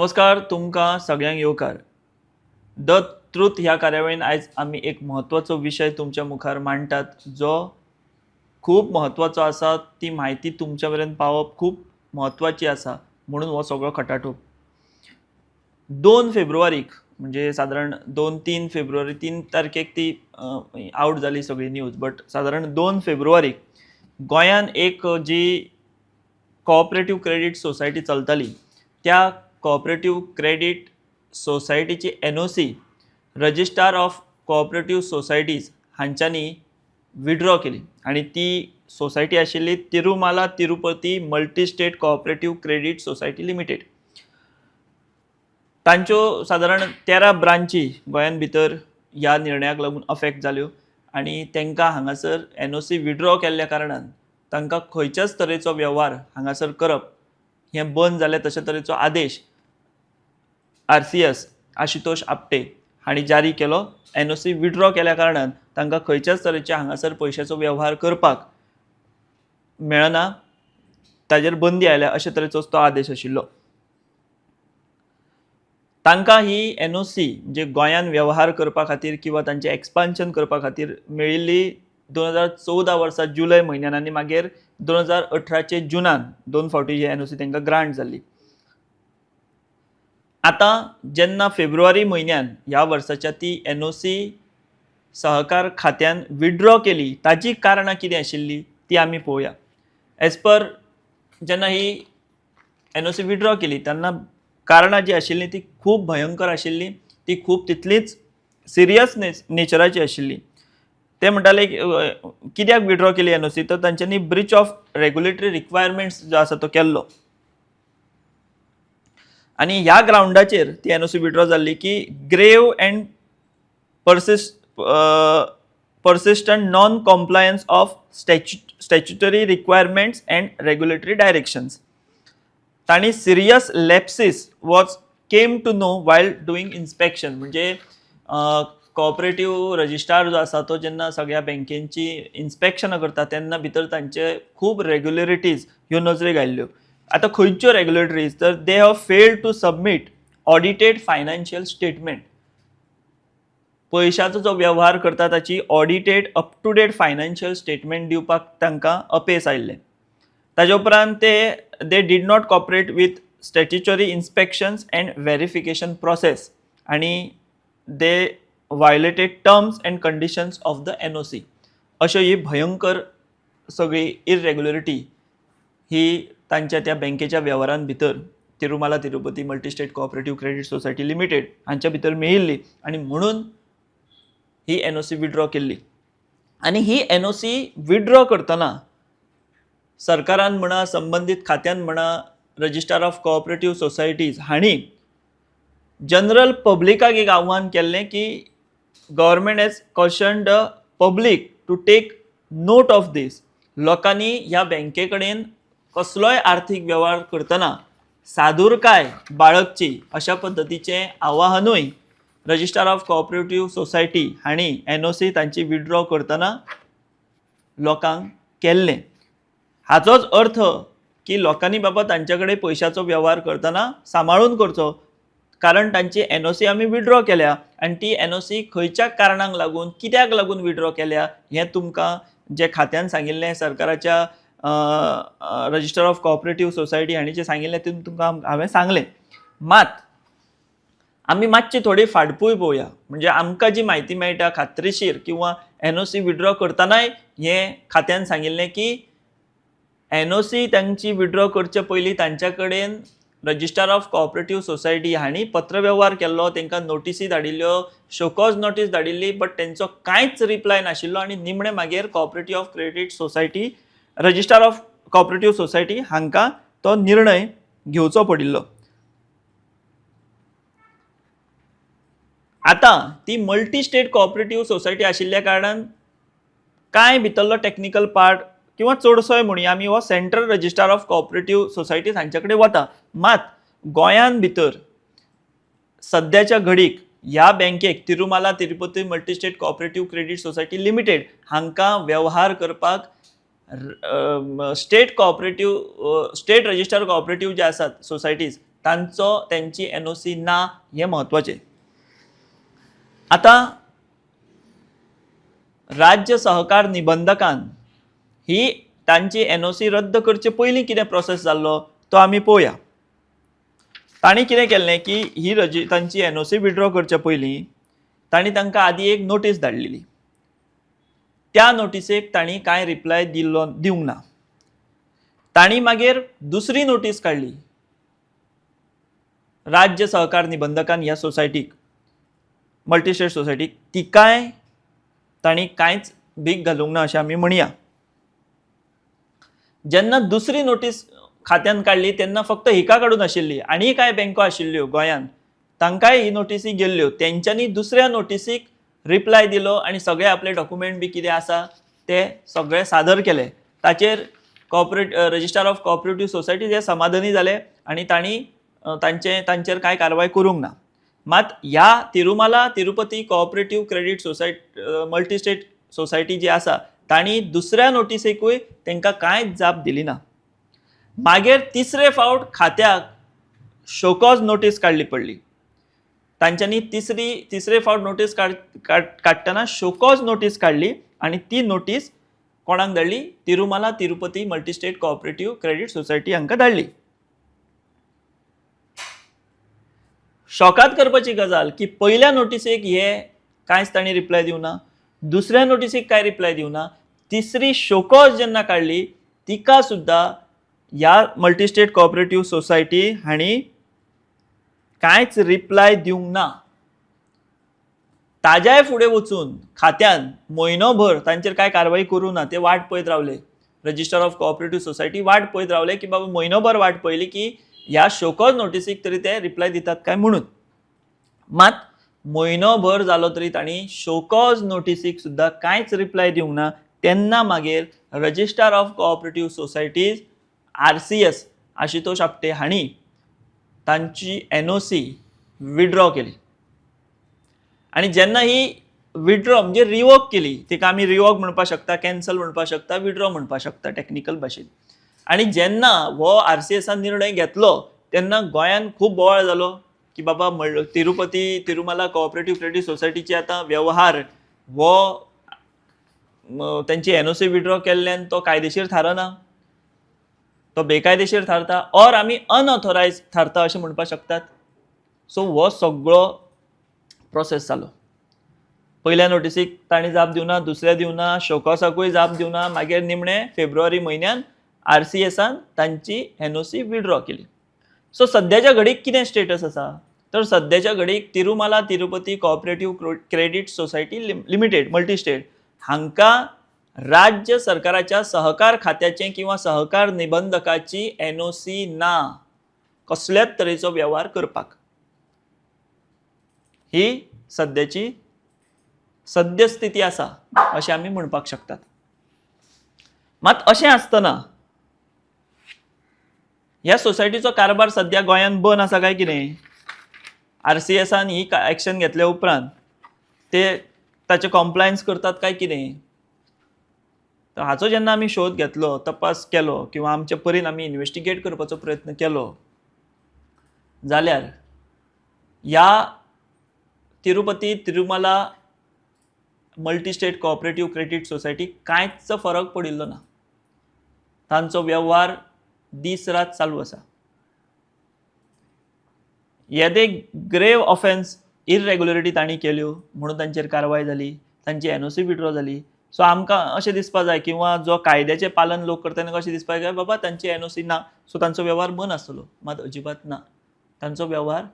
नमस्कार तुमकां सगळ्यांक येवकार. द ट्रुथ ह्या कार्यावळीन आयज आमी एक म्हत्वाचो विशय तुमच्या मुखार मांडटात जो खूब म्हत्वाचो आसा. ती म्हायती तुमच्या पर्यंत पावप खूब म्हत्वाची आसा म्हणून हो सगळो खटाटोप. 2 फेब्रुवारीक म्हणजे सादारण 2-3 फेब्रुवारी 3 तारखेक ती आउट जाली सगळी न्यूज. बट सादारण 2 फेब्रुवारीक गोंयान एक जी कोऑपरेटिव्ह क्रेडीट सोसायटी चलताली त्या कोऑपरेटिव्ह क्रेडीट सोसायटीची NOC registrar of cooperative societies हांच्यांनी विड्रॉ केली आणि ती सोसायटी आशिल्ली Tirumala Tirupati multi state cooperative credit society limited. तांच्यो सादारण 13 ब्रांची गोंयान भितर ह्या निर्णयाक लागून अफेक्ट जाल्यो आणि तांकां हांगासर NOC विड्रॉ केल्ल्या कारणान तांकां खंयच्याच तरेचो वेव्हार हांगासर करप हें बंद जालें. तशे तरेचो आदेश RCS आशुतोष आपटे हांणी जारी केलो. NOC विड्रॉ केल्या कारणान तांकां खंयच्याच तरेचे हांगासर पयशाचो वेव्हार करपाक मेळना, ताजेर बंदी आयल्या अशे तरेचोच तो आदेश आशिल्लो. तांकां ही NOC म्हणजे गोंयान वेव्हार करपा खातीर किंवा तांचें एक्सपान्शन करपा खातीर मेळिल्ली 2014 वर्सा जुलय म्हयन्यान आनी मागीर 2018 जुनान 2 फावटी ही NOC तांकां ग्रांट जाल्ली. आतां जेन्ना फेब्रुवारी म्हयन्यान ह्या वर्साच्या ती NOC सहकार खात्यान विड्रॉ केली ताची कारणां कितें आशिल्ली ती आमी पळोवया. एज पर जेन्ना ही NOC विड्रॉ केली तेन्ना कारणां जी आशिल्ली ती खूब भयंकर आशिल्ली. ती खूब तितलीच सिरियस नेचराची आशिल्ली. ते म्हणटाले कित्याक विड्रॉ केली NOC तर तांच्यांनी ब्रीच ऑफ रेग्युलेटरी रिक्वायरमेंट्स जो आसा तो केल्लो आणि ह्या ग्राउंडाचेर ती NOC विड्रॉ जाल्ली की grave and persistent non-compliance of statutory requirements and regulatory directions. तांणी serious lapses came to know while doing inspection. म्हणजे कोऑपरेटिव्ह रजिस्ट्रार जो आसा तो जेन्ना सगळ्या बँकेची इन्स्पेक्शनां करता तेन्ना भितर तांचे खूब रेग्युलरिटीज ह्यो नजरेक आयल्ल्यो. आतां खंयच्यो रेग्युलेटरीज तर they have failed to submit audited financial statement. पयशाचो जो वेव्हार करता ताची audited up to date financial statement दिवपाक तांकां अपेस आयिल्लें. ताजे उपरांत they did not cooperate with statutory inspections and verification process आणि they violated terms and conditions of the NOC. अश्यो ही भयंकर सगळी इरेग्युलरिटी ही तांच्या त्या बँकेच्या वेव्हारां भितर Tirumala Tirupati multi state cooperative credit society limited हांच्या भितर मेळिल्ली आणि म्हणून ही NOC विड्रॉ केल्ली. आणि ही NOC विड्रॉ करतना सरकारान म्हणा संबंधित खात्यान म्हणा रजिस्ट्रार ऑफ कोऑपरेटिव्ह सोसायटीज हांणी जनरल पब्लिकाक एक आव्हान केल्लें की government has cautioned the public to take note of this. लोकांनी ह्या बँके कडेन कसलोय आर्थीक वेव्हार करतना सादूरकाय बाळगची अशा पद्दतीचें आवाहनूय रजिस्ट्रार ऑफ कोऑपरेटिव्ह सोसायटी हांणी NOC तांची विड्रॉ करतना लोकांक केल्लें. हाचोच अर्थ की लोकांनी बाबा तांचे कडेन पयशाचो वेव्हार करतना सांबाळून करचो, कारण तांची NOC आमी विड्रॉ केल्या आनी ती NOC खंयच्या कारणांक लागून कित्याक लागून विड्रॉ केल्या हें तुमकां जे खात्यान सांगिल्लें सरकाराच्या रजिस्टर ऑफ कोऑपरेटिव्ह सोसायटी हांणी जे सांगिल्लें ते तुमकां हांवें सांगलें. मात आमी मातशी थोडी फाटपूय पळोवया. म्हणजे आमकां जी म्हायती मेळटा खात्रीशीर किंवा NOC विड्रॉ करतनाय हें खात्यान सांगिल्लें की NOC तांची विड्रॉ करचे पयलीं तांच्या कडेन रजिस्ट्रार ऑफ कोऑपरेटिव्ह सोसायटी हांणी पत्रव्यवहार केल्लो, तांकां नोटिसी धाडिल्ल्यो, शोकॉज नोटीस धाडिल्ली, बट तेंचो कांयच रिप्लाय नाशिल्लो आणि निमणे मागीर cooperative of credit society registrar of cooperative society हांकां तो निर्णय घेवचो पडिल्लो. आतां ती मल्टी स्टेट कोऑपरेटिव्ह सोसायटी आशिल्ल्या कारणान कांय भितरलो टेक्निकल पार्ट किंवा चडसोय म्हणुया आमी हो central registrar of cooperative societies हांचे कडेन वता. मात गोंयान भितर सद्याच्या घडीक ह्या बँकेक Tirumala Tirupati multi state cooperative credit society limited हांकां वेव्हार करपाक स्टेट रजिस्टर कोऑपरेटिव्ह जे आसात सोसायटीज त्यांची NOC ना हे महत्वाचे. आता राज्य सहकार निबंधकान ही तांची NOC रद्द करचे पयलीं कितें प्रोसेस जाल्लो तो आमी पळोवया. तांणी कितें केल्लें की ही तांची NOC विड्रॉ करचे पयलीं तांणी तांकां आदी एक नोटीस धाडलेली. त्या नोटीसेक तांणी कांय रिप्लाय दिवंक ना. तांणी मागीर दुसरी नोटीस काडली राज्य सहकार निबंधकान ह्या सोसायटीक, मल्टीस्टेट सोसायटीक, तिकाय तांणी कांयच भीक घालूंक ना अशें आमी म्हणया. जेन्ना दुसरी नोटीस खात्यान काडली तेन्ना फक्त हिका काडून आशिल्ली, आनी कांय बँको आशिल्ल्यो गोंयान तांकांय ही नोटीसी गेल्ल्यो. तेंच्यांनी दुसऱ्या नोटीसीक रिप्लाय दिलो आनी सगळे आपले डॉक्युमेंट बी कितें आसा ते सगळे सादर केले. ताचेर रजिस्ट्रार ऑफ कोऑपरेटिव्ह सोसायटी हे समाधानी जाले आनी तांणी तांचेर कांय कारवाय करूंक ना. मात ह्या Tirumala Tirupati cooperative credit society multistate society जी आसा तांणी दुसऱ्या नोटीसेकूय तांकां कांयच जाप दिली ना. मागीर तिसरे फावट खात्याक शोकॉज नोटीस काडली पडली. तांच्यांनी तिसरे फावट नोटीस काडटना शोकॉज नोटीस काडली आनी ती नोटीस कोणाक धाडली? Tirumala Tirupati multistate cooperative credit society हांकां धाडली. शॉकात करपाची गजाल की पयल्या नोटीसेक हे कांयच तांणी रिप्लाय दिवना, दुसऱ्या नोटीसेक कांय रिप्लाय दिवना, तिसरी शोकॉज जेन्ना काडली तिका सुद्दां ह्या मल्टीस्टेट कोऑपरेटिव्ह सोसायटी हांणी कांयच रिप्लाय दिवंक ना. ताज्याय फुडें वचून खात्यान म्हयनोभर तांचेर कांय कारवाई करूं ना. ते वाट पळयत रावले. रजिस्ट्रार ऑफ कोऑपरेटिव्ह सोसायटी वाट पळयत रावले की बाबा म्हयनोभर वाट पळयली की ह्या शोकॉज नोटीसीक तरी ते रिप्लाय दितात काय म्हणून. मात म्हयनोभर जालो तरी तांणी शोकॉज नोटीसीक सुद्दां कांयच रिप्लाय दिवंक ना. तेन्ना मागीर registrar of cooperative societies RCS Ashutosh Apte हांणी तांची NOC विड्रॉ केली. आनी जेन्ना ही विड्रॉ म्हणजे रिवोक केली, तिका आमी रिवोक म्हणपाक शकता, कॅन्सल म्हणपाक शकता, विड्रॉ म्हणपाक शकता टेक्निकल भाशेन. आनी जेन्ना हो RCSन निर्णय घेतलो तेन्ना गोंयान खूब बोवाळ जालो की बाबा तिरुमाला कोऑपरेटिव्ह क्रेडिट सोसायटीचे आतां व्यवहार हो त्यांची NOC विड्रॉ केल्ल्यान तो कायदेशीर थारना, तो बेकायदेशीर थारता, ऑर आमी अनऑथोरायज थारता अशें म्हणपाक शकतात. सो हो सगळो प्रोसेस जालो. पयल्या नोटीसीक तांणी जाप दिवना, दुसऱ्या दिवना, शोकॉसाकूय जाप दिवना. मागीर निमणे फेब्रुवारी म्हयन्यान RCSन तांची NOC विड्रॉ केली. सो सद्याच्या घडीक कितें स्टेटस आसा तर सद्याच्या घडीक Tirumala Tirupati cooperative credit society limited multistate हांकां राज्य सरकाराच्या सहकार खात्याचे किंवा सहकार निबंधकाची NOC ना कसल्याच तरेचो व्यवहार करपाक. ही सद्याची सद्यस्थिती आसा अशें आमी म्हणपाक शकतात. मात अशें आसतना ह्या सोसायटीचो कारभार सद्या गोंयान बंद आसा काय कितें? RCSन ही एक्शन घेतल्या उपरांत ते ताचे कॉम्प्लायन्स करतात काय कितें? तर हाचो जेन्ना आमी शोध घेतलो, तपास केलो किंवा आमचे परीन आमी इन्व्हेस्टिगेट करपाचो प्रयत्न केलो जाल्यार ह्या तिरुमाला मल्टीस्टेट कोऑपरेटिव्ह क्रेडिट सोसायटीक कांयच फरक पडिल्लो ना. तांचो व्यवहार दीस रात चालू आसा. येदे ग्रेव ऑफेन्स इरेग्युलरिटी तांणी केल्यो म्हणून तांचेर कारवाय जाली, तांची NOC विड्रॉ जाली. सो आमकां अशें दिसपाक जाय किंवा जो कायद्याचें पालन लोक करता तांकां अशें दिसपाक जाय बाबा तांची NOC ना सो तांचो व्यवहार बंद आसतलो. मात अजिबात ना. तांचो व्यवहार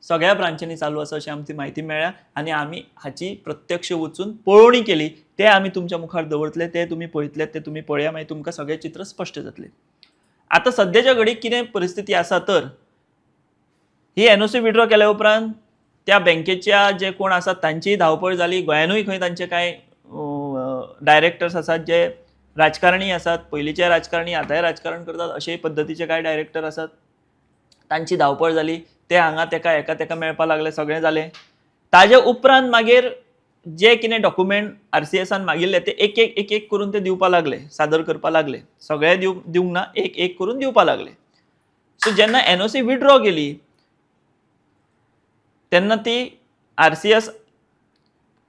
सगळ्या ब्रांचांनी चालू आसा अशी आमची म्हायती मेळ्ळ्या आनी आमी हाची प्रत्यक्ष वचून पळोवणी केली. ते आमी तुमच्या मुखार दवरतले, ते तुमी पळयतले, ते तुमी पळया, मागीर तुमकां सगळें चित्र स्पश्ट जातलें. आतां सद्याच्या घडीक कितें परिस्थिती आसा तर ही NOC विड्रॉ केल्या उपरांत त्या बँकेच्या जे कोण आसात तांचीय धांवपळ जाली. गोंयानूय खंय तांचे कांय डायरेक्टर्स आसात जे राजकारणी आसात, पयलींचे राजकारणी आतांय राजकारण करतात अशे पद्दतीचे कांय डायरेक्टर आसात. तांची धांवपळ जाली. ते हांगा एका मेळपाक लागले, सगळें जालें. ताजे उपरांत मागीर जे कितें डॉक्युमेंट RCSन मागिल्ले ते एक एक करून ते दिवपाक लागले, सादर करपाक लागले. सगळे दिवंक ना, एक करून दिवपाक लागले. सो जेन्ना एनओसी विड्रॉ केली तेन्ना ती RCS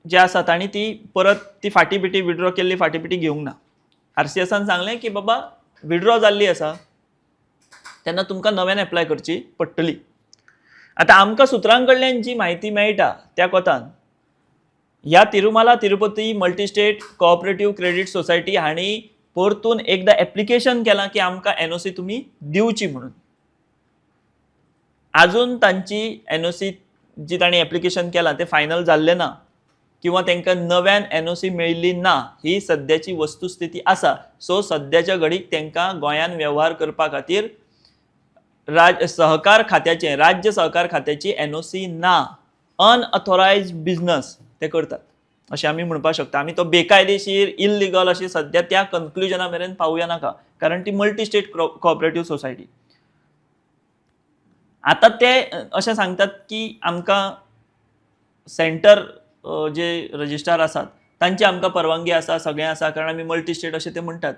जे आसा तांणी ती परत ती फाटी बिटी विड्रॉ केल्ली फाटी बिटी घेवंक ना. RCSन सांगलें की बाबा विड्रॉ जाल्ली आसा तेन्ना तुमकां नव्यान एप्लाय करची पडटली. आतां आमकां सुत्रां कडल्यान जी म्हायती मेळटा त्या कोतान ह्या Tirumala Tirupati multi state cooperative credit society हांणी परतून एकदा एप्लिकेशन केलां की आमकां एनओसी तुमी दिवची म्हणून. अजून तांची एनओसी जी तांणी एप्लिकेशन केलां तें फायनल जाल्लें ना किंवा तांकां नव्यान एनओसी मेळिल्ली ना ही सद्याची वस्तुस्थिती आसा. सो सद्याच्या घडीक तांकां गोंयान वेव्हार करपा खातीर राज्य सहकार खात्याची एनओसी ना. अनऑथोरायज्ड बिझनस ते करतात अशें आमी म्हणपाक शकता. आमी तो बेकायदेशीर इल्लिगल अशी सद्या त्या कन्क्लुजना मेरेन पावुया नाका कारण ती मल्टी स्टेट कोऑपरेटिव्ह सोसायटी. आता ते अशें सांगतात की आमकां सेंटर जे रजिस्ट्रार आसात तांची आमकां परवानगी आसा सगळें आसा कारण आमी मल्टी स्टेट अशें ते म्हणटात.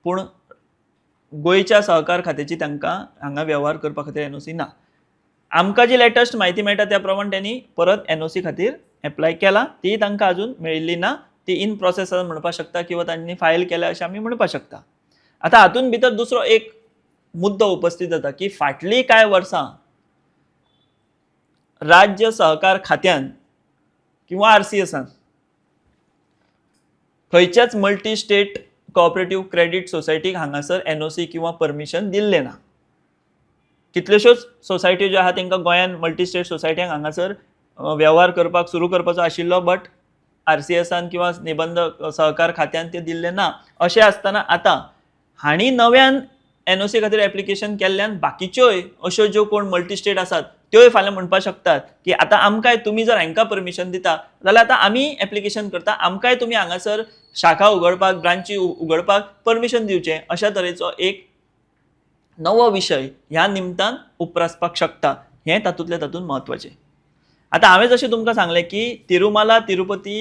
पूण गोंयच्या सहकार खात्याची तांकां हांगा वेव्हार करपा खातीर एनओसी ना. आमकां जी लेटस्ट म्हायती मेळटा त्या प्रमाण त्यांनी परत एनओसी खातीर एप्लाय केला. ती तांकां अजून मेळिल्ली ना. ती इन प्रोसेस म्हणपाक शकता किंवा तांणी फायल केल्या अशें आमी म्हणपाक शकता. आतां हातून भितर दुसरो एक मुद्दो उपस्थित जाता की फाटलीं कांय वर्सां राज्य सहकार खात्यान किंवा RCSन खंयच्याच मल्टी स्टेट कोऑपरेटिव्ह क्रेडिट सोसायटीक हांगासर एनओसी किंवा परमिशन दिल्लें ना. कितल्योश्योच सोसायटी ज्यो आहा तांकां गोंयान मल्टी स्टेट सोसायट्यांक हांगासर वेव्हार करपाक सुरू करपाचो आशिल्लो बट RCSन किंवा निबंध सहकार खात्यान ते दिल्ले ना. अशें आसतना आतां हांणी नव्यान एनओसी खातीर एप्लिकेशन केल्ल्यान बाकीच्योय अश्यो ज्यो कोण मल्टी स्टेट आसात त्योय फाल्यां म्हणपाक शकतात की आतां आमकांय तुमी जर हांकां परमिशन दिता जाल्यार आतां आमी एप्लिकेशन करता आमकांय तुमी हांगासर शाखा उगडपाक ब्रांची उगडपाक परमिशन दिवचें अशा तरेचो एक नवो विशय ह्या निमतान उप्रासपाक शकता. हें तातूंतले तातूंत म्हत्वाचें. आतां हांवें जशें तुमकां सांगलें की Tirumala Tirupati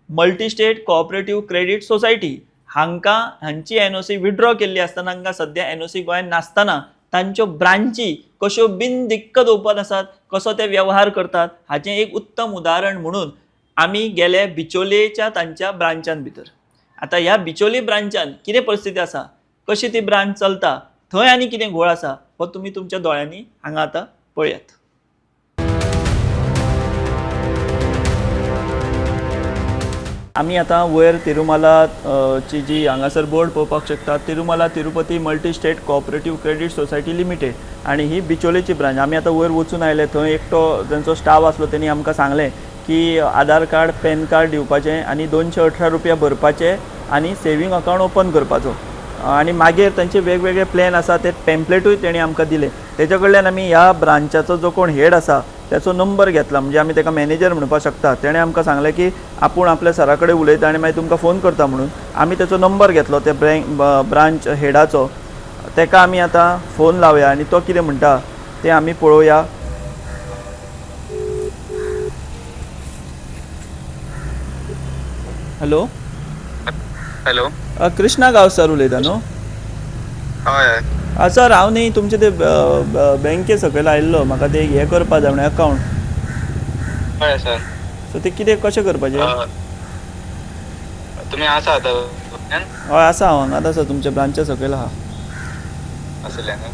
multi state cooperative credit society हांची एनओसी विड्रॉ केल्ली आसतना हांकां सद्या एनओसी गोंयान नासतना तांच्यो ब्रांची कश्यो बिनदिक्कत ओपन आसात कसो ते वेव्हार करतात हाचें एक उत्तम उदाहरण म्हणून आमी गेले बिचोलेच्या तांच्या ब्रांचान भितर. आतां ह्या बिचोली ब्रांचान कितें परिस्थिती आसा कशी ती ब्रांच चलता थंय आनी कितें घोळ आसा हो तुमी तुमच्या दोळ्यांनी हांगा आतां पळयात. आमी आतां वयर तिरुमाला ची जी हांगासर बोर्ड पळोवपाक शकतात. Tirumala Tirupati multi state cooperative credit society limited आनी ही बिचोलेची ब्रांच. आमी आतां वयर वचून आयले थंय एकटो तांचो स्टाफ आसलो तेणी आमकां सांगलें की आधार कार्ड पॅन कार्ड दिवपाचें आनी 218 रुपया भरपाचे आनी सेविंग अकावंट ओपन करपाचो आनी मागीर तांचे वेगवेगळे प्लॅन आसा ते पॅम्पलेटूय तेणी आमकां दिले. तेच्या कडल्यान आमी ह्या ब्रांचाचो जो कोण हेड आसा त्याचो नंबर घेतला म्हणजे आमी ताका मॅनेजर म्हणपाक शकता. तेणें आमकां सांगलें की आपूण आपल्या सरा कडेन उलयता आनी मागीर तुमकां फोन करता म्हणून. आमी ताचो नंबर घेतलो त्या ब्रांच हेडाचो. ताका आमी आतां फोन लावया आनी तो कितें म्हणटा तें आमी पळोवया. हॅलो हॅलो कृष्णा गांवसर उलयता न्हू? हय सर हांव न्ही तुमचे ते बँके सकयल आयिल्लो म्हाका ते हें करपा जाय म्हणून अकावंट. हय सर. सो ते कितें कशें करपाचें? तुमी आसा आतां? हय आसा हांव हांगाच आसा तुमच्या ब्रांचा सकयल आहा. आसलें न्ही.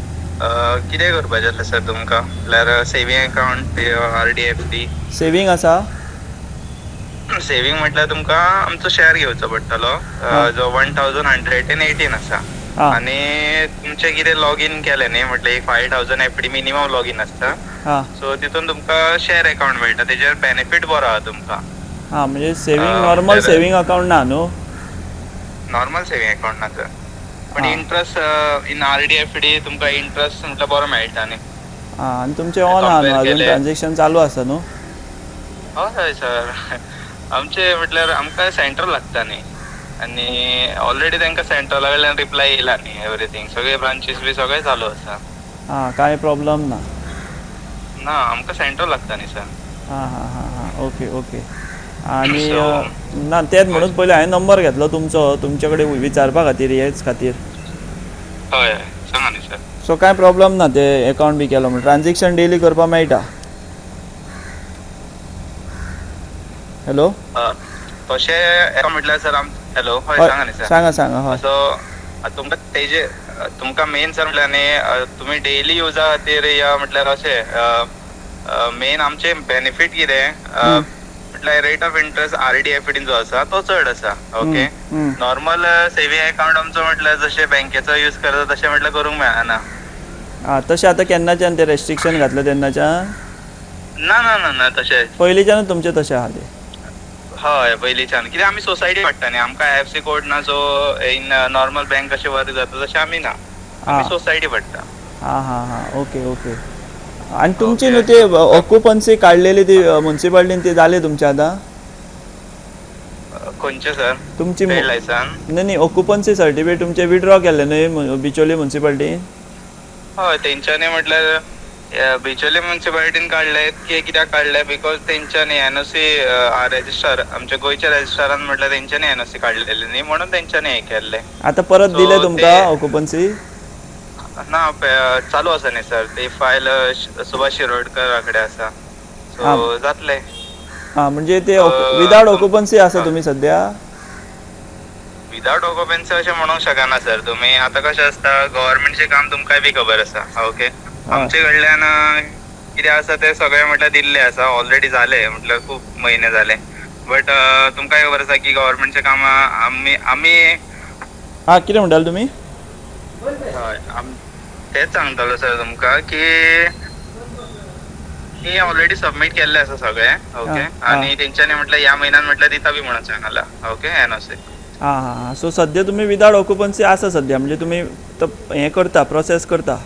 कितें करपाचें आसलें सर तुमकां? म्हळ्यार saving account RD FD? Saving आसा. सेविंग म्हटल्यार तुमकां आमचो शेअर घेवचो पडटलो जो 1118 आसा. आनी तुमचें कितें लॉगीन केलें न्ही म्हटल्यार एक 5000 FD मिनिमम लॉगीन आसता. सो तितून तुमकां शेअर अकावंट मेळटा तेजेर बेनिफीट बरो आहा तुमकां. म्हणजे सेविंग नॉर्मल सेविंग अकावंट ना न्हू? नॉर्मल सेविंग अकावंट ना सर. पण इंट्रस्ट इन RD FD तुमकां इंट्रस्ट म्हटल्यार बरो मेळटा न्ही. आनी तुमचें ऑन आहा न्हू अजून ट्रान्झॅक्शन चालू आसा न्हू? हय सर. आमचे म्हटल्यार आमकां सेंटर लागता न्ही आनी ऑलरेडी तांकां सेंट्रला कडल्यान रिप्लाय येयला न्ही एवरीथींग. सगळे ब्रांचीस बी सगळे चालू आसा. कांय प्रॉब्लम ना? ना आमकां सेंटर लागता न्ही सर. Okay okay. आनी ना तेच म्हणून पयलीं हांवें नंबर घेतलो तुमचो तुमचे कडेन विचारपा खातीर हेच खातीर. हय सांगा न्ही सर. सो कांय प्रॉब्लम ना ते अकावंट बी केलो म्हणून ट्रान्झॅक्शन डेली करपाक मेळटा. हॅलो तशें म्हटल्यार सर हॅलो हय हय सांगा न्ही सर. सांगा हय. सो तुमकां तेजे तुमकां मेन सर म्हटल्यार न्ही तुमी डेली युजा खातीर या म्हटल्यार अशें मेन आमचे बेनिफीट कितें म्हटल्यार rate of interest RD FD जो आसा तो चड आसा. ओके नॉर्मल सेविंग अकाउंट आमचो म्हटल्यार जशें बँकेचो यूज करता तशें म्हटल्यार करूंक मेळना. तशें आतां केन्नाच्यान ते रेस्ट्रिक्शन घातले तेन्नाच्यान? ना तशें पयलींच्यानूच तुमचें तशें आहा तें? हय पयलींच्यान कित्याक आमी सोसायटी पडटा न्ही आमकां IFSC कोड ना सो इन नॉर्मल बँक कशें वर्क जाता तशें आमी ना आमी सोसायटी पडटा. हां ओके आनी तुमची न्हू ती ऑक्युपन्सी काडलेली ती म्युन्सिपालिटीन ती जाली तुमची आतां? खंयचे सर? तुमची लायसन न्ही ऑक्युपन्सी सर्टिफिकेट तुमचे विड्रॉ केल्ले न्हय बिचोली म्युन्सिपालिटीन? हय तेंच्यांनी म्हटल्यार बिचोली म्युन्सिपालिटीन काडले कित्याक काडले बिकॉज तेंच्यांनी NOC रेजिस्ट्रार आमच्या गोंयच्या रेजिस्ट्रारान म्हटल्यार तेंच्यांनी NOC काडलेली न्ही म्हणून तेंच्यांनी हें केल्लें. आतां परत दिले तुमकां ऑक्युपन्सी? ना चालू आसा न्ही सर ती फायल सुभाष शिरोडकर कडेन आसा सो जातले. म्हणजे ते विदाउट ऑक्युपन्सी आसा तुमी सद्या? विदाउट ऑक्युपन्सी अशें म्हणूंक शकना सर तुमी. आतां कशें आसता गव्हर्नमेंटचें काम तुमकांय बी खबर आसा. ओके आमचे कडल्यान कितें आसा तें सगळें म्हटल्यार दिल्लें आसा ऑलरेडी जालें म्हटल्यार खूब म्हयने जाले बट तुमकांय खबर आसा की गव्हर्नमेंटचें काम आमी कितें म्हणटाले तुमी? हय तेच सांगतालो सर तुमकां की ऑलरेडी सबमीट केल्लें आसा सगळें. ओके आनी तेंच्यांनी म्हटल्यार ह्या म्हयन्यान म्हटल्यार दिता बी म्हणून सांगला. Okay NOC. सो सद्या तुमी विदाउट ऑक्युपन्सी आसा सद्या म्हणजे तुमी हें करता प्रोसेस करता?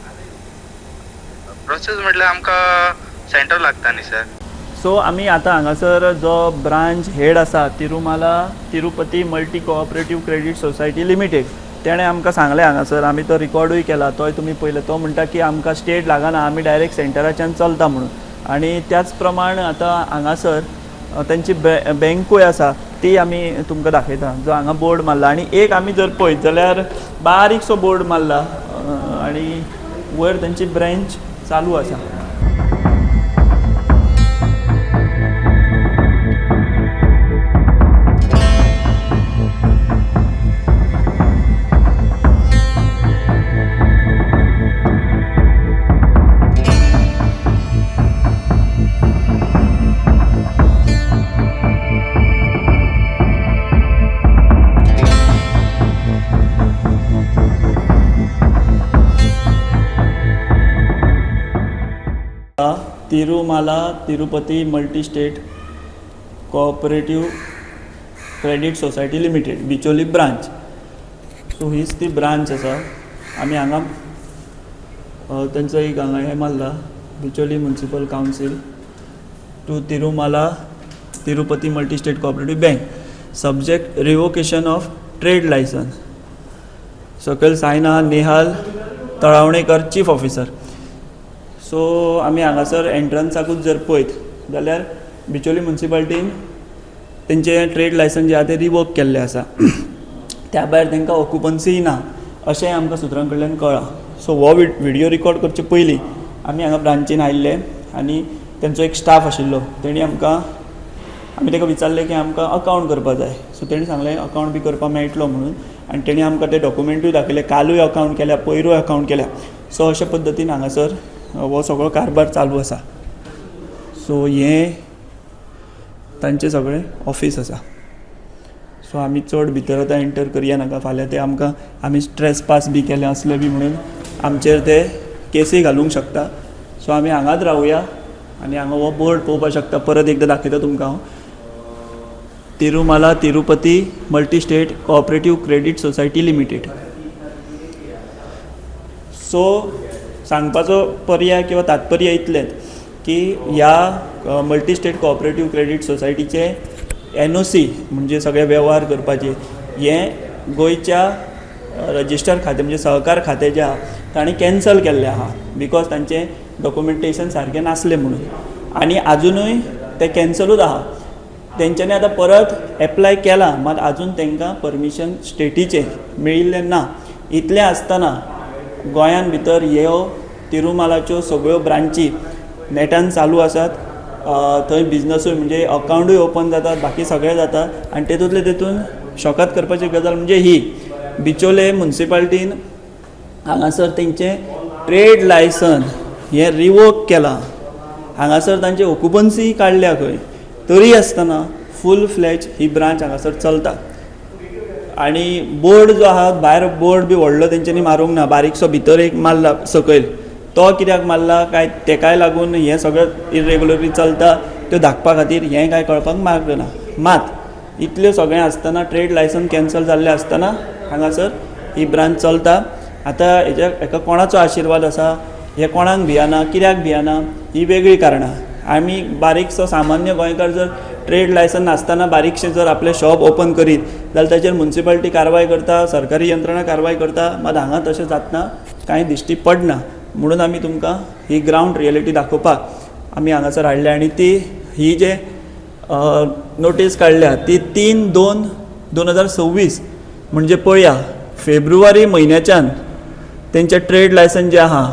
प्रोसेस म्हटल्यार आमकां सेंटर लागता न्ही सर. सो आमी आतां हांगासर जो ब्रांच हेड आसा Tirupati multi cooperative credit society limited तेणें आमकां सांगलें हांगासर आमी तो रिकॉर्डूय केला तोय तुमी पळयलो. तो म्हणटा की आमकां स्टेट लागना आमी डायरेक्ट सेंटराच्यान चलता म्हणून. आनी त्याच प्रमाण आतां हांगासर तेंची बँकूय आसा ती आमी तुमकां दाखयता जो हांगा बोर्ड मारला. आनी एक आमी जर पळयत जाल्यार बारीकसो बोर्ड मारला आनी वयर तेंची ब्रँच चालू आसा. Tirumala Tirupati multi state cooperative credit society limited Bicholim branch. So हीच ती ब्रांच आसा. आमी हांगा तेंचो एक हांगा हें मारला Bicholim municipal council to Tirumala Tirupati multi state cooperative bank subject revocation of trade licence. सकयल सायन आहा Nehal Talawanekar chief officer. So आमी हांगासर एंट्रन्साकूच जर पळयत जाल्यार बिचोली म्युन्सिपालिटीन तेंचें ट्रेड लायसन्स जें आहा तें रिवोक केल्लें आसा. त्या भायर तांकां ऑक्युपन्सीय ना अशेंय आमकां सुत्रां कडल्यान कळ्ळां. सो हो व्हिडियो रिकॉर्ड करचे पयलीं आमी हांगा ब्रांचीन आयिल्ले आनी तेंचो एक स्टाफ आशिल्लो तेणी आमी ताका विचारलें की आमकां अकावंट करपाक जाय. सो तेणी सांगलें अकावंट बी करपाक मेळटलो म्हणून आनी तेणी आमकां ते डॉक्युमेंटूय दाखयले. कालूय अकावंट केल्या पयरूय अकावंट केल्या. सो अशे पद्दतीन हांगासर हो सगळो कारबार चालू आसा. सो हें तांचें सगळें ऑफीस आसा. सो आमी चड भितर आतां एंटर करया नाका फाल्यां ते आमी स्ट्रेस पास बी केलें असलें बी म्हणून आमचेर ते केसी घालूंक शकता. सो आमी हांगाच रावया आनी हांगा हो बोर्ड पळोवपाक शकता. परत एकदां दाखयता तुमकां हांव Tirumala Tirupati multi state cooperative credit society limited. So सांगपाचो पर्याय किंवा तात्पर्य इतलेंच की ह्या मल्टी स्टेट कोऑपरेटीव क्रेडीट सोसायटीचे NOC म्हणजे सगळे वेव्हार करपाचे हें गोंयच्या रजिस्टर खातें म्हणजे सहकार खातें जें आहा तांणी कॅन्सल केल्लें आहा बिकॉज तांचें डॉक्युमेंटेशन सारकें नासलें म्हणून. आनी आजुनूय तें कॅन्सलूच आहा. तेंच्यांनी आतां परत एप्लाय केलां मात आजून तांकां परमिशन स्टेटीचें मेळिल्लें ना. इतलें आसतना गोंयान भितर ह्यो तिरुमालाच्यो सगळ्यो ब्रांची नेटान चालू आसात. थंय बिझनसूय म्हणजे अकावंटूय ओपन जातात, बाकी सगळें जाता. आनी तेतून शॉकात करपाची गजाल म्हणजे ही बिचोले म्युन्सिपाल्टीन हांगासर तेंचें ट्रेड लायसन हें रिवोक केलां. हांगासर तांची ऑक्युपन्सी काडल्या खंय, तरी आसतना फूल फ्लॅज ही ब्रांच हांगासर चलता. आनी बोर्ड जो आहा, भायर बोर्ड बी व्हडलो तेंच्यांनी मारूंक ना, बारीकसो भितर एक मारला सकयल. तो कित्याक मारला काय तेकाय लागून हें सगळें इरेग्युलरी चलता त्यो धाकपा खातीर हें कांय कळपाक मागना. मात इतल्यो सगळें आसतना, ट्रेड लायसन कॅन्सल जाल्लें आसतना हांगासर ही ब्रांच चलता. आतां हेका कोणाचो आशिर्वाद आसा, हे कोणाक भियाना, कित्याक भियाना, ही वेगळी कारणां. आमी बारीकसो सामान्य गोंयकार जर ट्रेड लायसन नासतना बारीकशें जर आपलें शॉप ओपन करीत जाल्यार ताचेर म्युन्सिपाल्टी कारवाय करता, सरकारी यंत्रणा कारवाय करता. मात हांगा तशें जातना कांय दिश्टी पडना. म्हणून आमी तुमकां ही ग्रावंड रियलिटी दाखोवपाक आमी हांगासर हाडल्या. आनी ही जे नोटीस काडल्या ती 3/2/2026 म्हणजे पळया फेब्रुवारी म्हयन्याच्यान तेंचें ट्रेड लायसन जें आहा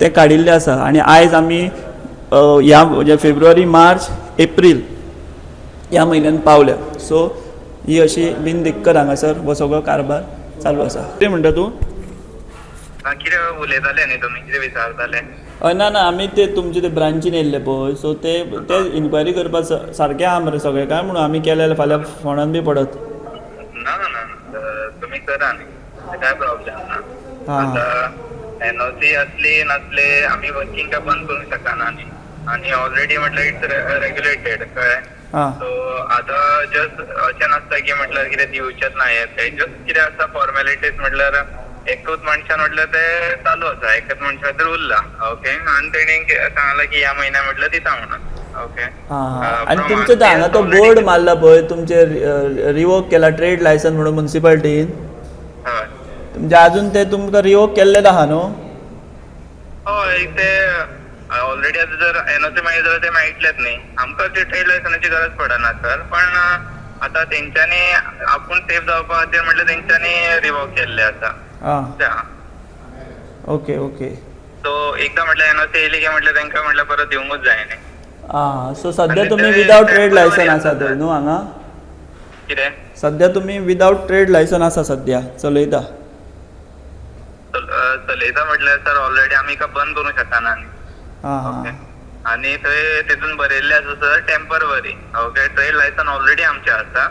तें काडिल्लें आसा. आनी आयज आमी ह्या म्हणजे फेब्रुवारी, मार्च, एप्रील ह्या म्हयन्यान पावल्या. सो ही अशी बिनदिक्कत हांगासर हो सगळो कारबार चालू आसा. कितें म्हणटा तूं? कितें उलयताले न्ही तुमी, कितें विचारताले? ना ना, आमी ते तुमचे ते ब्रांचीन येयल्ले पळय, सो ते इन्क्वायरी करपाक सारकें आहा मरे सगळें काय म्हणून आमी केलें जाल्यार फाल्यां फोंडान बी पडत. ना ना ना, तुमी करा न्ही, काय प्रॉब्लेम ना. हां आता एनओसी असली नसले आमी वर्किंग काय बंद करूंक शकना न्ही. आनी ऑलरेडी म्हटल्यार इट्स रेग्युलेटेड कळ्ळें. हां सो आतां जस्ट अशें नासता की म्हटल्यार कितें दिवचेच ना हे जस्ट कितें आसा फॉर्मेलिटीज म्हटल्यार एकूच मनशान म्हटल्यार ते चालू आसा, एकच मनशा तर उरला. ओके. आनी तेणी सांगला की ह्या म्हयन्या म्हटल्यार दिता म्हणून. ओके. आनी तुमचो तो हांगा तो बोर्ड मारला पळय, तुमचे रिवोक केला ट्रेड लायसन म्हणून म्युन्सिपाल्टीन, हय म्हणजे अजून ते तुमकां रिवोक केल्लें आहा न्हू? हय, ते ऑलरेडी आतां जर एनओसी मागीर जाल्यार ते मेळटलेच न्ही. आमकां ते ट्रेड लायसनाची गरज पडना सर. पण आतां तेंच्यांनी आपूण सेफ जावपा खातीर म्हटल्यार तेंच्यांनी रिवोक केल्ले आसा. Okay okay. सो एकदा म्हटल्यार एनओसी येयली की म्हटल्यार तांकां म्हटल्यार परत दिवंकूच जाय न्ही. सो सद्या तुमी विदाउट ट्रेड लायसन आसा थंय न्हू हांगा? कितें? सद्या तुमी विदाउट ट्रेड लायसन आसा सद्या चलयता? चलयता म्हटल्यार सर ऑलरेडी आमी बंद करूंक शकना न्ही. ओके. आनी थंय तेतून बरयल्लें आसा sir temporary. Okay. Trade licence already आमचें आसा.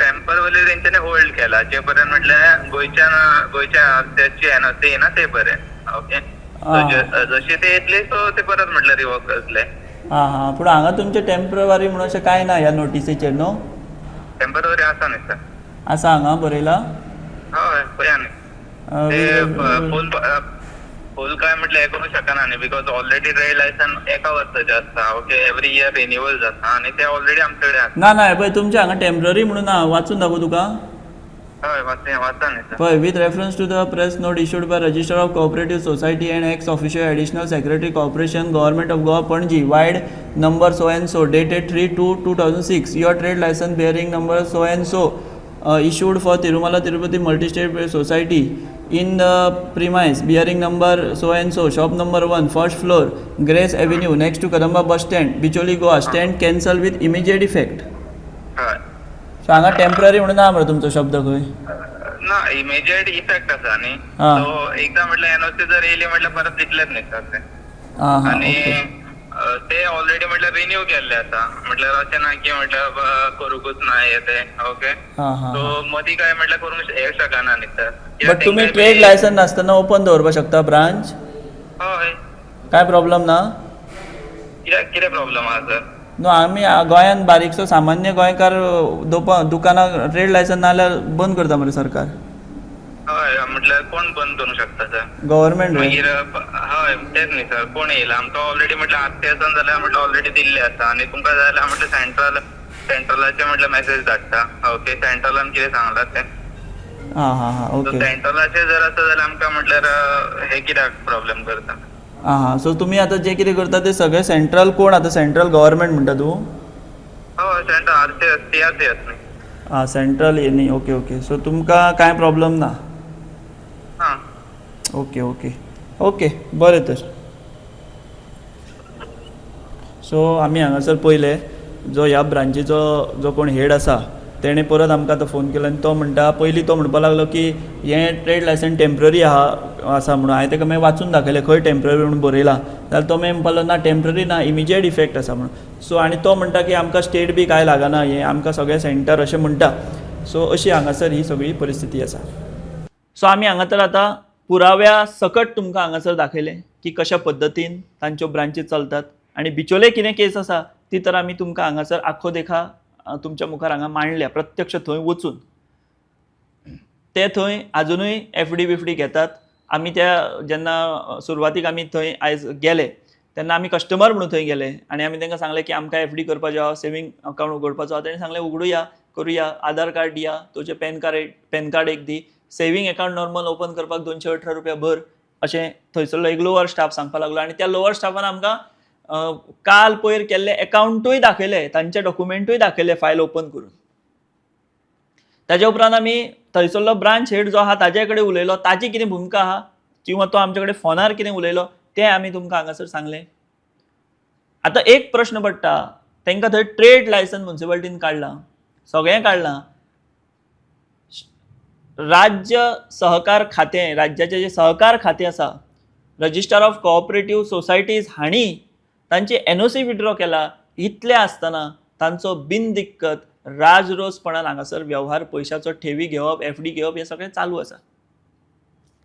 टेम्पररी तेंच्यांनी होल्ड केला जे पर्यंत म्हटल्यार गोंयच्या त्याची एनओसी येना ते पर्यंत. ओके. जशी ते येतली सो ते परत म्हटल्यार रिवोक जातले. पूण हांगा तुमचे टेम्पररी म्हणून अशें कांय ना ह्या नोटिसीचेर न्हू? टेम्पररी आसा न्ही सर. आसा हांगा बरयला? हय पळया न्ही. फूल काय म्हटल्यार हे करूंक शकना न्ही बिकॉज ऑलरेडी ट्रेड लायसन एका वर्साचें आसता. ओके. एवरी इयर रिन्युअल जाता आनी ते ऑलरेडी आमचे कडेन आसा. ना पळय तुमचे हांगा टेम्पररी म्हणून वाचून दाखोव तुका. हय वाचा न्ही सर. पळय with reference to the press note issued by register of cooperative society and ex official additional secretary corporation government of Goa Panaji vide number so and so dated 3/2/2006 your trade licence bearing number so and so issued for Tirumala Tirupati Multi-State Society in the premise bearing number so and so, shop number 1, first floor, Grace Avenue, next to Kadamba bus stand, Bicholi, Goa. Stand cancel with immediate effect. So हांगा temporary म्हणून ना मरे तुमचो शब्द खंय? ना, immediate effect आसा न्ही. सो एकदा म्हटल्यार एनओसी जर येयली म्हटल्यार परत दितलेच न्ही सर ते. आनी ते ऑलरेडी म्हटल्यार रिन्यू केल्ले आसा. म्हटल्यार अशें ना की म्हटल्यार करूंकूच ना हे ते. ओके. सो मदीं काय म्हटल्यार करूंक हे शकना न्ही सर. बट तुमी ट्रेड लायसन नासतना ओपन दवरपाक शकता ब्रांच? हय. काय प्रॉब्लेम ना? कितें प्रॉब्लेम आहा सर? न्हू आमी गोंयान बारीकसो सामान्य गोंयकार दुकानां ट्रेड लायसन ना जाल्यार बंद करता मरे सरकार. हय म्हटल्यार कोण बंद करूंक शकता सर? गव्हर्नमेंट. मागीर हय तेच न्ही सर. कोण येयला आमकां ऑलरेडी म्हटल्यार आत्ते आसन जाल्यार म्हटल्यार ऑलरेडी दिल्ले आसा. आनी तुमकां जाय जाल्यार म्हटल्यार सेंट्रलाचे म्हटल्यार मेसेज धाडटा. ओके. सेंट्रलान कितें सांगलां तें. ओके. सेंट्रलाचे जर आसा जाल्यार आमकां म्हटल्यार हे कित्याक प्रॉब्लेम करता. सो तुमी आतां जें कितें करता तें सगळें सेंट्रल कोण आतां सेंट्रल गव्हर्नमेंट म्हणटा तूं? हय सेंट्रल आरसीएस न्ही. सेंट्रल न्ही. Okay okay. सो तुमकां कांय प्रॉब्लेम ना? ओके ओके ओके बरें तर. सो आमी हांगासर पयले जो ह्या ब्रांचीचो जो कोण हेड आसा तेणें परत आमकां आतां फोन केलो आनी तो म्हणटा, पयलीं तो म्हणपाक लागलो की हें ट्रेड लायसन टेम्पररी आसा म्हणून. हांवें ताका मागीर वाचून दाखयलें खंय टेम्पररी म्हणून बरयलां, जाल्यार तो मागीर म्हणपाक लागलो ना टेम्पररी ना, इमिजिएट इफेक्ट आसा म्हणून. सो आनी तो म्हणटा की आमकां स्टेट बी कांय लागना, हें आमकां सगळें सेंटर अशें म्हणटा. सो अशी हांगासर ही सगळी परिस्थिती आसा. सो आमी हांगा तर आतां पुराव्या सकट तुमकां हांगासर दाखयलें की कशा पद्दतीन तांच्यो ब्रांची चलतात आनी बिचोले कितें केस आसा ती तर आमी तुमकां हांगासर आख्खो देखा तुमच्या मुखार हांगा मांडल्या, प्रत्यक्ष थंय वचून. ते थंय आजुनूय एफडी बिफडी घेतात. आमी त्या जेन्ना सुरवातीक आमी थंय आयज गेले तेन्ना आमी कस्टमर म्हणून थंय गेले आनी आमी तांकां सांगलें की आमकां एफडी करपाचो आहा, सेवींग अकावंट उगडपाचो आहा. तेणें सांगलें उगडुया, करुया, आधार कार्ड दिया, तुजें पॅन कार्ड एक दी, सेवींग अकावंट नॉर्मल ओपन करपाक 218 रुपया भर, अशें थंयसरलो एक लोवर स्टाफ सांगपाक लागलो. आनी त्या लोवर स्टाफान आमकां काल पयर केल्ले अकावंटूय दाखयले, तांचे डॉक्युमेंटूय दाखयले फायल ओपन करून. ताज्या उपरांत आमी थंयसरलो ब्रांच हेड जो आहा ताजे कडेन उलयलो, ताजी कितें भुमिका आहा किंवा तो आमचे कडेन फोनार कितें उलयलो तें आमी तुमकां हांगासर सांगलें. आतां एक प्रश्न पडटा, तांकां थंय ट्रेड लायसन म्युन्सिपालिटीन काडलां, सगळें काडलां, राज्य सहकार खातें, राज्याचें जें सहकार खातें आसा, रजिस्टर ऑफ कोऑपरेटिव्ह सोसायटीज हांणी तांची एनओसी विड्रॉ केला. इतलें आसतना तांचो बिनदिक्कत राजरोसपणान हांगासर वेव्हार, पयशांचो ठेवी घेवप, एफडी घेवप हें सगळें चालू आसा.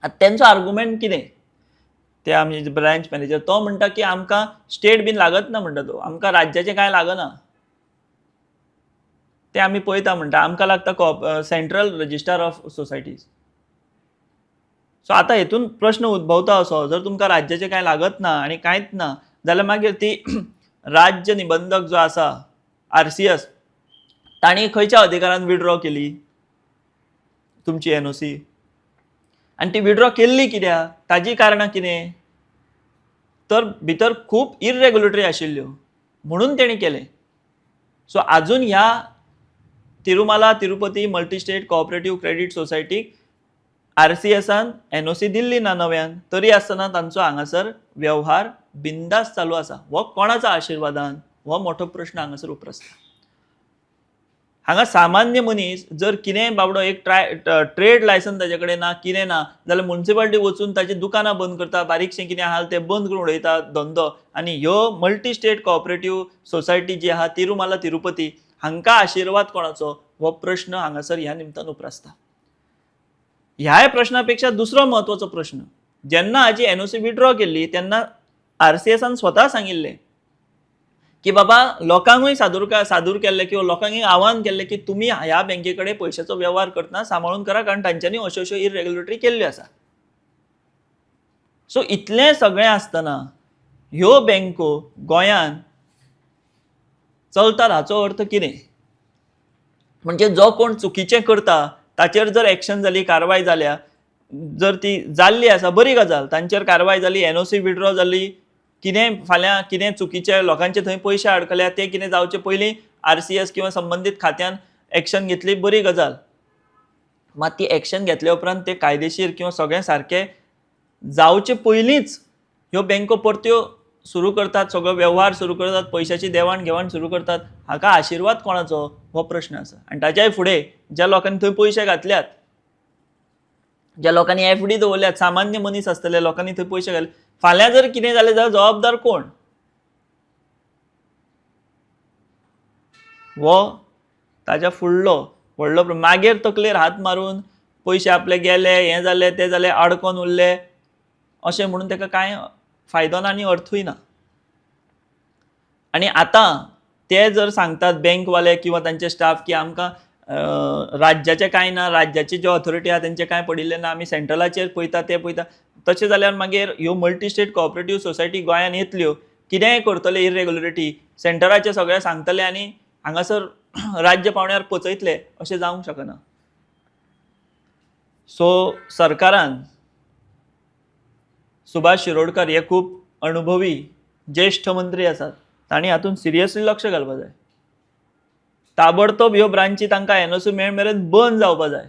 आतां तेंचो आर्ग्युमेंट कितें? ते आमी ब्रांच मॅनेजर तो म्हणटा की आमकां स्टेट बीन लागत ना म्हणटा तो, आमकां राज्याचें कांय लागना, तें आमी पळयता म्हणटा, आमकां लागता central register of societies. So आतां हेतून प्रश्न उद्भवता असो, जर तुमकां राज्याचें कांय लागत ना आनी कांयच ना जाल्यार मागीर ती राज्य निबंधक जो आसा RCS तांणी खंयच्या अधिकारान विड्रॉ केली तुमची एनओसी, आनी ती विड्रॉ केल्ली कित्याक, ताजी कारणां कितें, तर भितर खूब इरेग्युलेटरी आशिल्ल्यो म्हणून तेणी केलें. सो आजून ह्या Tirumala Tirupati multi state cooperative credit सोसायटीक RCSन एनओसी दिल्ली ना नव्यान, तरी आसतना तांचो हांगासर वेव्हार बिंदास चालू आसा. हो कोणाचा आशिर्वादान, हो मोठो प्रश्न हांगासर उप्रासता. हांगा सामान्य मनीस जर कितें बाबडो एक ट्रेड लायसन ताजे कडेन ना, कितें ना, जाल्यार म्युन्सिपालिटी वचून ताची दुकानां बंद करता, बारीकशें कितें आहा तें बंद करून उडयता धंदो. आनी ह्यो मल्टी स्टेट कोऑपरेटिव्ह सोसायटी जी आहा तिरुमाला तिरुपती हांकां आशिर्वाद कोणाचो, हो प्रश्न हांगासर ह्या निमतान उप्रासता. ह्या प्रश्ना पेक्षा दुसरो म्हत्वाचो प्रश्न, जेन्ना हाची एनओसी विड्रॉ केल्ली तेन्ना RCSन स्वता सांगिल्लें की बाबा लोकांकूय सादूर केल्लें किंवा लोकांक आव्हान केल्लें की तुमी ह्या बँके कडेन पयशांचो वेव्हार करतना सांबाळून करा, कारण तांच्यांनी अश्यो अश्यो इरेग्युलेटरी केल्ल्यो आसा. सो इतलें सगळें आसतना ह्यो बँको गोंयान चलतात हाचो अर्थ कितें? म्हणजे जो कोण चुकीचें करता ताचेर जर एक्शन जाली, कारवाय जाल्या, जर ती जाल्ली आसा बरी गजाल, तांचेर कारवाय जाली, एनओसी विड्रॉ जाली, कितें फाल्यां कितें चुकीचे लोकांचे थंय पयशे अडकल्या ते कितें जावचे पयलीं RCS किंवा संबंदीत खात्यान एक्शन घेतली, बरी गजाल. मात ती एक्शन घेतल्या उपरांत ते कायदेशीर किंवा सगळें सारकें जावचे पयलींच ह्यो बँको परत्यो सुरू करतात, सगळो वेव्हार सुरू करतात, पयशांची देवाण घेवाण सुरू करतात. हाका आशिर्वाद कोणाचो, हो प्रश्न आसा. आनी ताच्याय फुडें ज्या लोकांनी थंय पयशे घातल्यात, ज्या लोकांनी एफडी दवरल्यात, सामान्य मनीस आसतले लोकांनी थंय पयशे घातले, फाल्यां जर कितें जालें जाल्यार जबाबदार कोण? हो ताच्या फुडलो व्हडलो मागीर तकलेर हात मारून पयशे आपले गेले, हें जालें तें जालें, अडकोन उरले अशें म्हणून ताका कांय फायदो ना आनी अर्थूय ना. आनी आतां ते जर सांगतात बँकवाले किंवा तांचे स्टाफ की आमकां राज्याचें कांय ना, राज्याची ज्यो ऑथॉरिटी आहा तेंचें कांय पडिल्लें ना, आमी सेंट्रलाचेर पळयता तें पळयता, तशें जाल्यार मागीर ह्यो मल्टी स्टेट कोऑपरेटिव्ह सोसायटी गोंयान येतल्यो, कितेंय करतले इरेग्युलेरिटी, सेंटराचें सगळें सांगतले आनी हांगासर राज्य पावण्यार पचयतले, अशें जावंक शकना. सो सरकारान सुभाष शिरोडकर हे खूब अनुभवी ज्येष्ठ मंत्री आसात, तांणी हातूंत सिरियसली लक्ष घालपाक जाय. ताबडतोब ह्यो ब्रांची तांकां एनओसी मेळ मेरेन बंद जावपाक जाय.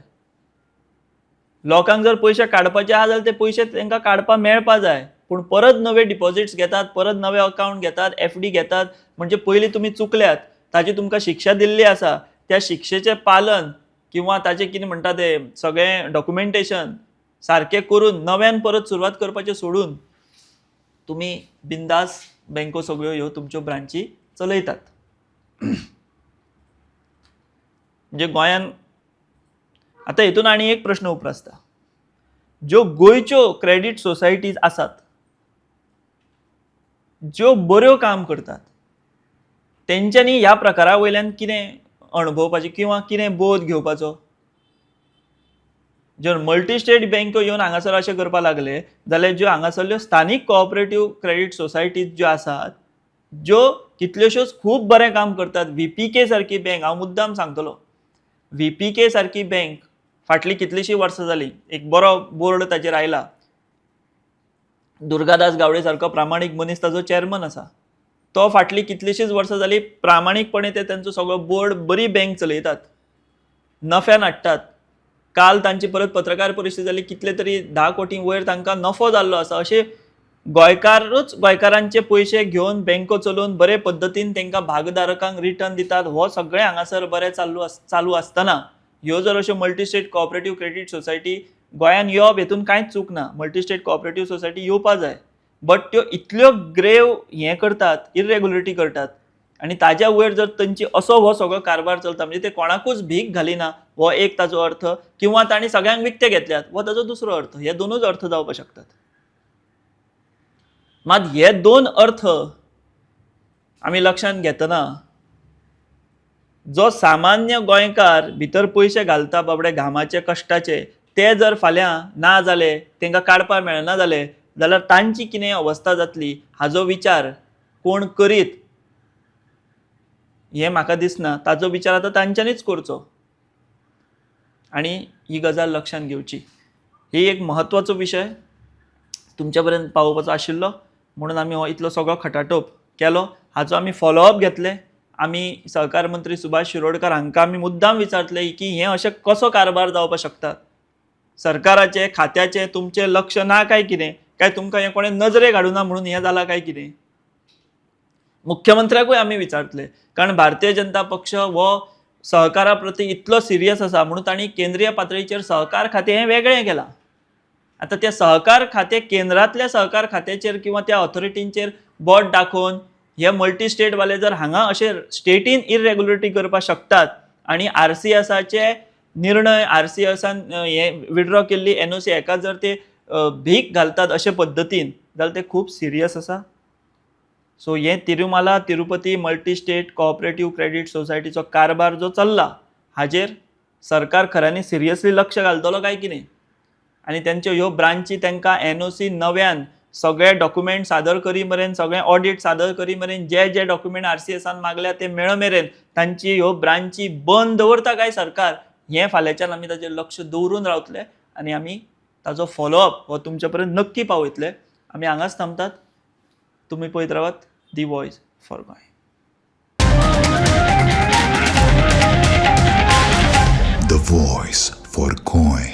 लोकांक जर पयशे काडपाचे आहा जाल्यार ते पयशे तांकां काडपाक मेळपा जाय, पूण परत नवे डिपॉझिट्स घेतात, परत नवे अकाउंट घेतात, FD घेतात. म्हणजे पयलीं तुमी चुकल्यात, ताची तुमकां शिक्षा दिल्ली आसा, त्या शिक्षेचें पालन किंवा ताचें कितें म्हणटा ते सगळें डॉक्युमेंटेशन सारकें करून नव्यान परत सुरवात करपाचें सोडून तुमी बिंदास बँको सगळ्यो ह्यो तुमच्यो ब्रांची चलयतात. म्हणजे गोंयान आतां हेतून आनी एक प्रश्न उप्रासता. ज्यो गोंयच्यो क्रेडीट सोसायटीज आसात, ज्यो बऱ्यो काम करतात, तेंच्यांनी ह्या प्रकारा वयल्यान कितें अणभवपाचें किंवा कितें बोध घेवपाचो? जर मल्टी स्टेट बँको येवन हांगासर अशें करपाक लागले जाल्यार ज्यो हांगासरल्यो स्थानीक कोऑपरेटिव्ह क्रेडीट सोसायटीज ज्यो आसात, ज्यो कितल्योश्योच खूब बरें काम करतात, VPK सारकी बँक, हांव मुद्दाम सांगतलो, VPK सारकी बँक फाटलीं कितलींशीं वर्सां जालीं, एक बरो बोर्ड ताचेर आयला, दुर्गादास गावडे सारको प्रामाणीक मनीस ताचो चेअरमन आसा, तो फाटलीं कितलींशींच वर्सां जालीं प्रामाणीकपणे ते तांचो सगळो बोर्ड बरी बँक चलयतात, नफ्यान हाडटात. काल तांची परत पत्रकार परिशद जाली, कितले तरी 10 कोटी वयर तांकां नफो जाल्लो आसा. अशे गोंयकारांचे पयशे घेवन बँको चलोवन बरे पद्दतीन तांकां भागधारकांक रिटर्न दितात. हो सगळें हांगासर बरें चालू आसतना ह्यो जर अश्यो multi state cooperative credit society गोंयान येवप हेतून कांयच चूक ना. मल्टी स्टेट कोऑपरेटिव्ह सोसायटी येवपा जाय, बट त्यो इतल्यो ग्रेव हें करतात, इरेग्युलरिटी करतात, आनी ताज्या वयर जर तांची असो हो सगळो कारभार चलता म्हणजे ते कोणाकूच भीक घालिना, हो एक ताजो अर्थ, किंवा तांणी सगळ्यांक विकते घेतल्यात हो ताजो दुसरो अर्थ. हे दोनूच अर्थ जावपाक शकतात. मात हे दोन अर्थ आमी लक्षांत घेतना जो सामान्य गोंयकार भितर पयशे घालता बाबडे घामाचे कश्टाचे, ते जर फाल्यां ना जाले, तांकां काडपाक मेळना जाले जाल्यार तांची कितें अवस्था जातली हाजो विचार कोण करीत हें म्हाका दिसना. ताजो विचार आतां तांच्यांनीच करचो आनी ही गजाल लक्षांत घेवची. ही एक म्हत्वाचो विशय तुमच्या पर्यंत पावोवपाचो आशिल्लो म्हणून आमी हो इतलो सगळो खटाटोप केलो. हाचो आमी फॉलोअप घेतले. आमी सहकार मंत्री सुभाष शिरोडकर हांकां आमी मुद्दाम विचारतले की हें अशें कसो कारभार जावपाक शकता, सरकाराचे खात्याचे तुमचें लक्ष ना काय कितें, काय तुमकां हें कोणें नजरेक हाडूना म्हणून हें जालां काय कितें. मुख्यमंत्र्याकूय आमी विचारतले, कारण भारतीय जनता पक्ष हो सहकारा प्रती इतलो सिरियस आसा म्हणून तांणी केंद्रीय पातळीचेर सहकार खातें हें वेगळें केलां. आतां तें सहकार खातें केंद्रांतल्या सहकार खात्याचेर किंवा त्या ऑथॉरिटींचेर बोट दाखोवन हे मल्टी स्टेटवाले जर हांगा अशे स्टेटीन इरेग्युलरिटी करपाक शकतात आनी RCSचे निर्णय RCSन हे विड्रॉ केल्ली NOC हेका जर ते भीक घालतात अशे पद्दतीन जाल्यार ते खूब सिरियस आसा. सो हे Tirumala Tirupati multi state cooperative credit सोसायटीचो कारभार जो चल्ला हाजेर सरकार खऱ्यांनी सिरियसली लक्ष घालतलो काय कितें, आनी तेंच्यो ह्यो ब्रांची तांकां NOC नव्यान सगळे डॉक्युमेंट सादर करी मेरेन, सगळे ऑडिट सादर करी मेरेन, जे डॉक्युमेंट RCSन मागल्या ते मेळ मेरेन तांची ह्यो ब्रांची बंद दवरता काय सरकार, हें फाल्यांच्यान आमी ताचेर लक्ष दवरून रावतले आनी आमी ताजो फॉलोअप हो तुमचे पर्यंत नक्की पावयतले. आमी हांगाच थांबतात. तुमी पळयत रावात दी voice for Goa. The Voice for Goy.